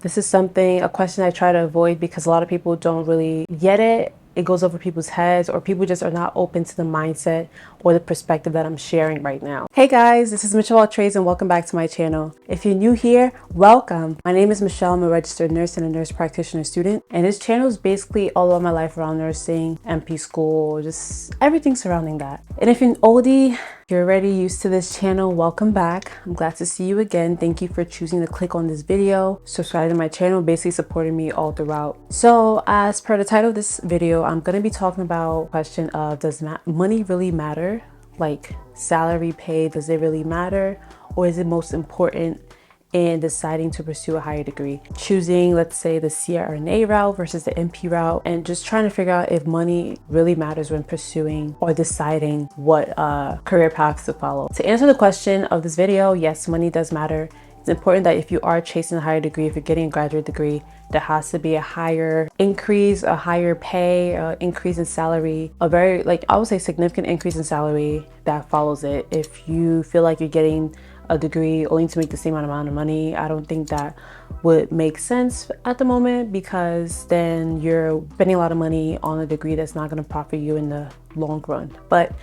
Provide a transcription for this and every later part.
This is a question I try to avoid because a lot of people don't really get it. It goes over people's heads, or people just are not open to the mindset or the perspective that I'm sharing right now. Hey guys, this is Michelle Trades and welcome back to my channel. If you're new here, welcome. My name is Michelle. I'm a registered nurse and a nurse practitioner student. And this channel is basically all of my life around nursing, MP school, just everything surrounding that. And if you're an oldie, you're already used to this channel, welcome back. I'm glad to see you again. Thank you for choosing to click on this video, subscribe to my channel, basically supporting me all throughout. So as per the title of this video, I'm going to be talking about the question of, does money really matter? Like salary pay, does it really matter? Or is it most important in deciding to pursue a higher degree, choosing, let's say, the CRNA route versus the MP route, and just trying to figure out if money really matters when pursuing or deciding what career paths to follow. To answer the question of this video, yes, money does matter. It's important that if you are chasing a higher degree, if you're getting a graduate degree, there has to be a higher increase, a higher pay, increase in salary, a very, like, I would say significant increase in salary that follows it. If you feel like you're getting a degree only to make the same amount of money, I don't think that would make sense at the moment, because then you're spending a lot of money on a degree that's not going to profit you in the long run. But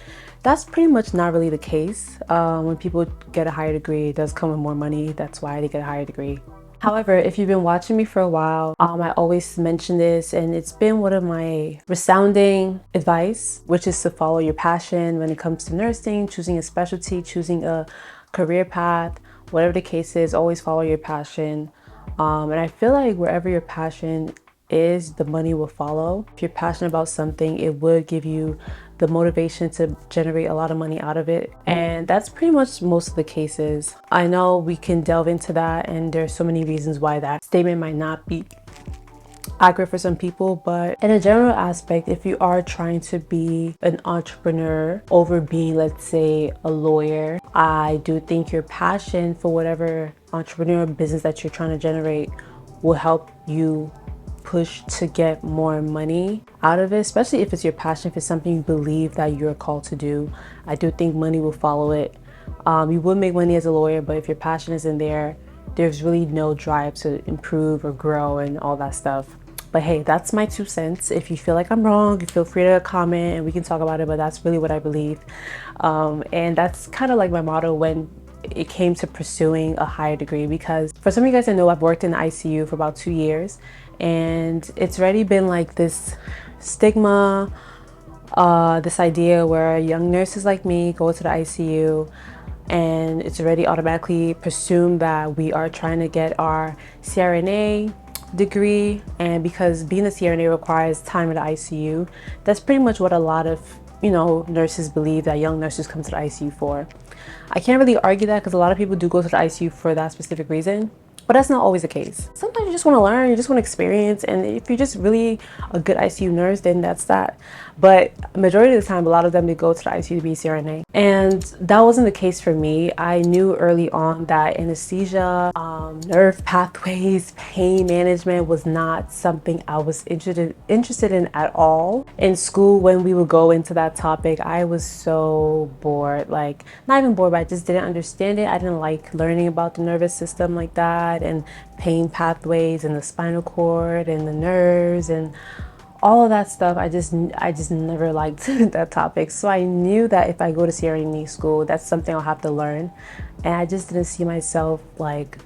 that's pretty much not really the case. When people get a higher degree, it does come with more money. That's why they get a higher degree. However, if you've been watching me for a while, I always mention this, and it's been one of my resounding advice, which is to follow your passion when it comes to nursing, choosing a specialty, choosing a career path, whatever the case is, always follow your passion. And I feel like wherever your passion is, the money will follow. If you're passionate about something, it would give you the motivation to generate a lot of money out of it. And that's pretty much most of the cases. I know we can delve into that, and there's so many reasons why that statement might not be accurate for some people, but in a general aspect, if you are trying to be an entrepreneur over being, let's say, a lawyer, I do think your passion for whatever entrepreneur business that you're trying to generate will help you push to get more money out of it, especially if it's your passion, if it's something you believe that you're called to do. I do think money will follow it. You will make money as a lawyer, but if your passion isn't there, there's really no drive to improve or grow and all that stuff. But hey, that's my 2 cents. If you feel like I'm wrong, you feel free to comment and we can talk about it, but that's really what I believe. And that's kind of like my motto when it came to pursuing a higher degree, because for some of you guys that know, I've worked in the ICU for about 2 years, and it's already been like this stigma, this idea where young nurses like me go to the ICU, and it's already automatically presumed that we are trying to get our CRNA degree. And because being a CRNA requires time in the ICU, that's pretty much what a lot of nurses believe that young nurses come to the ICU for. I can't really argue that, because a lot of people do go to the ICU for that specific reason, but that's not always the case. Sometimes you just want to learn, you just want to experience, and if you're just really a good ICU nurse, then that's that. But majority of the time, a lot of them, they go to the ICU to be CRNA, and that wasn't the case for me. I knew early on that anesthesia, nerve pathways, pain management was not something I was interested in at all. In school, when we would go into that topic, I was so bored. Like, not even bored, but I just didn't understand it. I didn't like learning about the nervous system like that, and pain pathways and the spinal cord and the nerves and all of that stuff. I just never liked that topic. So I knew that if I go to CRNA school, that's something I'll have to learn, and I just didn't see myself like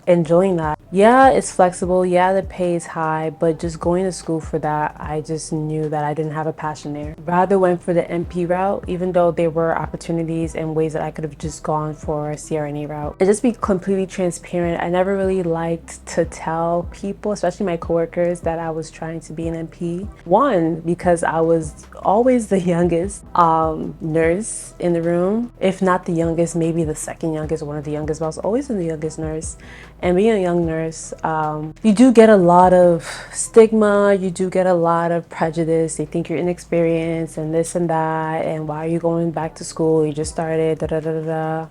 enjoying that. Yeah, it's flexible. Yeah, the pay is high, but just going to school for that, I just knew that I didn't have a passion there. Rather went for the MP route, even though there were opportunities and ways that I could have just gone for a CRNA route. And just be completely transparent, I never really liked to tell people, especially my coworkers, that I was trying to be an MP. One, because I was always the youngest nurse in the room. If not the youngest, maybe the second youngest, one of the youngest, but I was always the youngest nurse. And being a young nurse, you do get a lot of stigma, you do get a lot of prejudice. They think you're inexperienced and this and that, and why are you going back to school? You just started, da da da da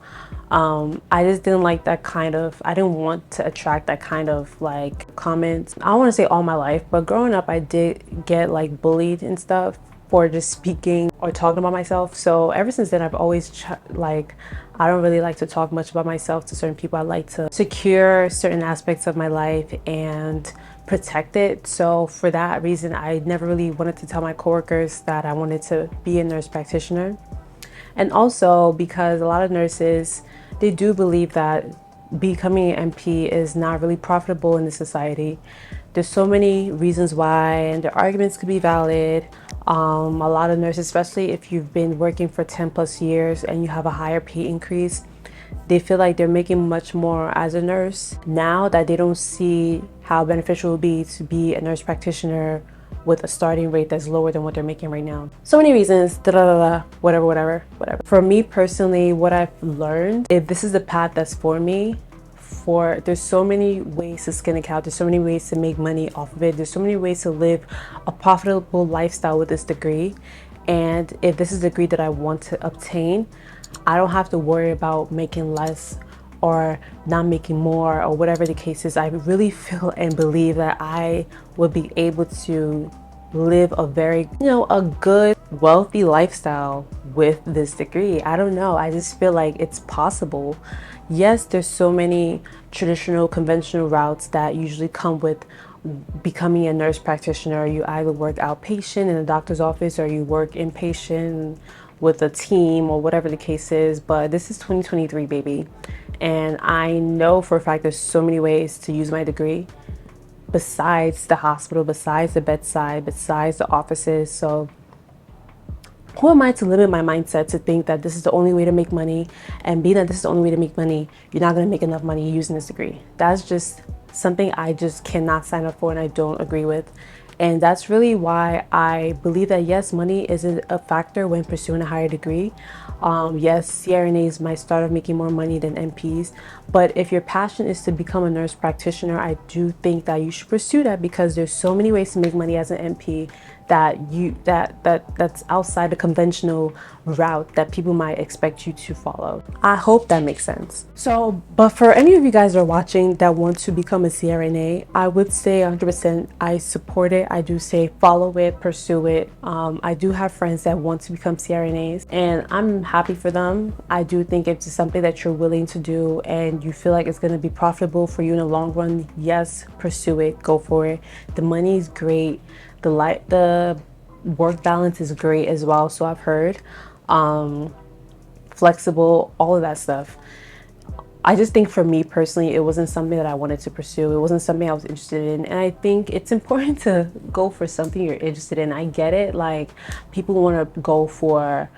da. I just didn't like that kind of, I didn't want to attract that kind of like comments. I don't want to say all my life, but growing up I did get like bullied and stuff for just speaking or talking about myself. So ever since then, I've always I don't really like to talk much about myself to certain people. I like to secure certain aspects of my life and protect it. So for that reason, I never really wanted to tell my coworkers that I wanted to be a nurse practitioner. And also because a lot of nurses, they do believe that becoming an MP is not really profitable in this society. There's so many reasons why, and the arguments could be valid. A lot of nurses, especially if you've been working for 10 plus years and you have a higher pay increase, they feel like they're making much more as a nurse now, that they don't see how beneficial it would be to be a nurse practitioner with a starting rate that's lower than what they're making right now. So many reasons, whatever. For me personally, what I've learned, if this is the path that's for me, there's so many ways to skin a cat, there's so many ways to make money off of it, there's so many ways to live a profitable lifestyle with this degree. And if this is the degree that I want to obtain, I don't have to worry about making less or not making more or whatever the case is. I really feel and believe that I will be able to live a very, a good, wealthy lifestyle with this degree. I don't know. I just feel like it's possible. Yes, there's so many traditional, conventional routes that usually come with becoming a nurse practitioner. You either work outpatient in a doctor's office or you work inpatient with a team or whatever the case is. But this is 2023, baby. And I know for a fact there's so many ways to use my degree besides the hospital, besides the bedside, besides the offices. So who am I to limit my mindset to think that this is the only way to make money, and being that this is the only way to make money, you're not going to make enough money using this degree? That's just something I just cannot sign up for and I don't agree with. And that's really why I believe that yes, money isn't a factor when pursuing a higher degree. Yes, CRNAs might start off making more money than MPs, but if your passion is to become a nurse practitioner, I do think that you should pursue that, because there's so many ways to make money as an MP that's outside the conventional route that people might expect you to follow. I hope that makes sense. So, but for any of you guys that are watching that want to become a CRNA, I would say 100% I support it. I do say follow it, pursue it. I do have friends that want to become CRNAs and I'm happy for them. I do think if it's something that you're willing to do and you feel like it's going to be profitable for you in the long run, yes, pursue it, go for it. The money is great. The work balance is great as well, so I've heard. Flexible, all of that stuff. I just think for me personally, it wasn't something that I wanted to pursue. It wasn't something I was interested in. And I think it's important to go for something you're interested in. I get it. Like, people want to go for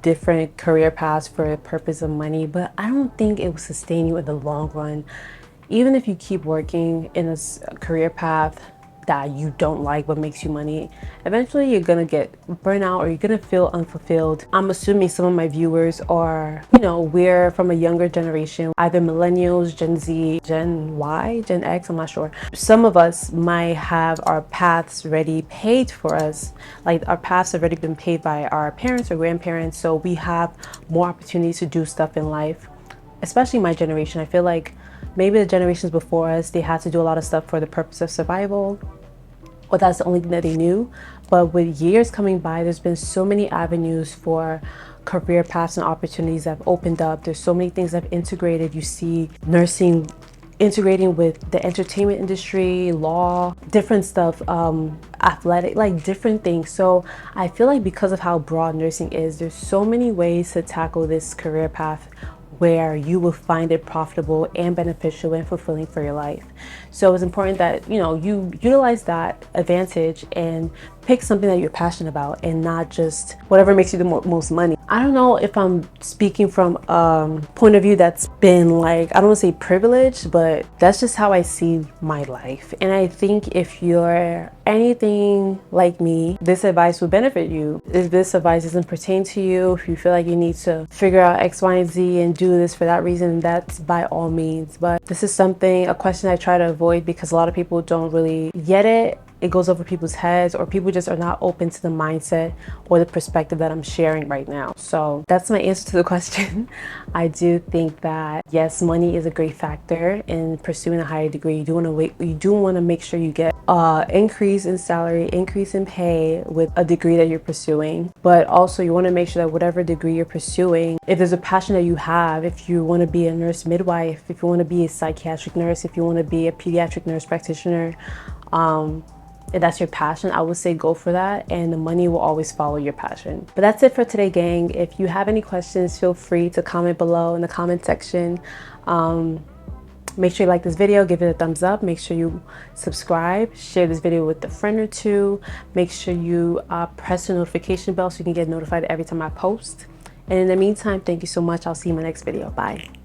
different career paths for the purpose of money, but I don't think it will sustain you in the long run. Even if you keep working in a career path that you don't like but makes you money, eventually you're gonna get burnout or you're gonna feel unfulfilled. I'm assuming some of my viewers are, we're from a younger generation, either millennials, Gen Z, Gen Y, Gen X, I'm not sure. Some of us might have our paths already paid for us, like our paths have already been paid by our parents or grandparents, so we have more opportunities to do stuff in life. Especially my generation, I feel like maybe the generations before us, they had to do a lot of stuff for the purpose of survival, or that's the only thing that they knew. But with years coming by, there's been so many avenues for career paths and opportunities that have opened up. There's so many things that have integrated. You see nursing integrating with the entertainment industry, law, different stuff, athletic, like different things. So I feel like because of how broad nursing is, there's so many ways to tackle this career path where you will find it profitable and beneficial and fulfilling for your life. So it's important that you utilize that advantage and pick something that you're passionate about and not just whatever makes you the most money. I don't know if I'm speaking from a point of view that's been like, I don't want to say privileged, but that's just how I see my life. And I think if you're anything like me, this advice will benefit you. If this advice doesn't pertain to you, if you feel like you need to figure out X, Y, and Z and do this for that reason, that's by all means. But this is a question I try to avoid because a lot of people don't really get it. It goes over people's heads, or people just are not open to the mindset or the perspective that I'm sharing right now. So that's my answer to the question. I do think that yes, money is a great factor in pursuing a higher degree. You do want to make sure you get increase in salary, increase in pay with a degree that you're pursuing. But also you want to make sure that whatever degree you're pursuing, if there's a passion that you have, if you want to be a nurse midwife, if you want to be a psychiatric nurse, if you want to be a pediatric nurse practitioner, if that's your passion, I would say go for that, and the money will always follow your passion. But that's it for today, gang. If you have any questions, feel free to comment below in the comment section. Make sure you like this video, give it a thumbs up, make sure you subscribe, share this video with a friend or two, make sure you press the notification bell so you can get notified every time I post. And in the meantime, thank you so much. I'll see you in my next video. Bye.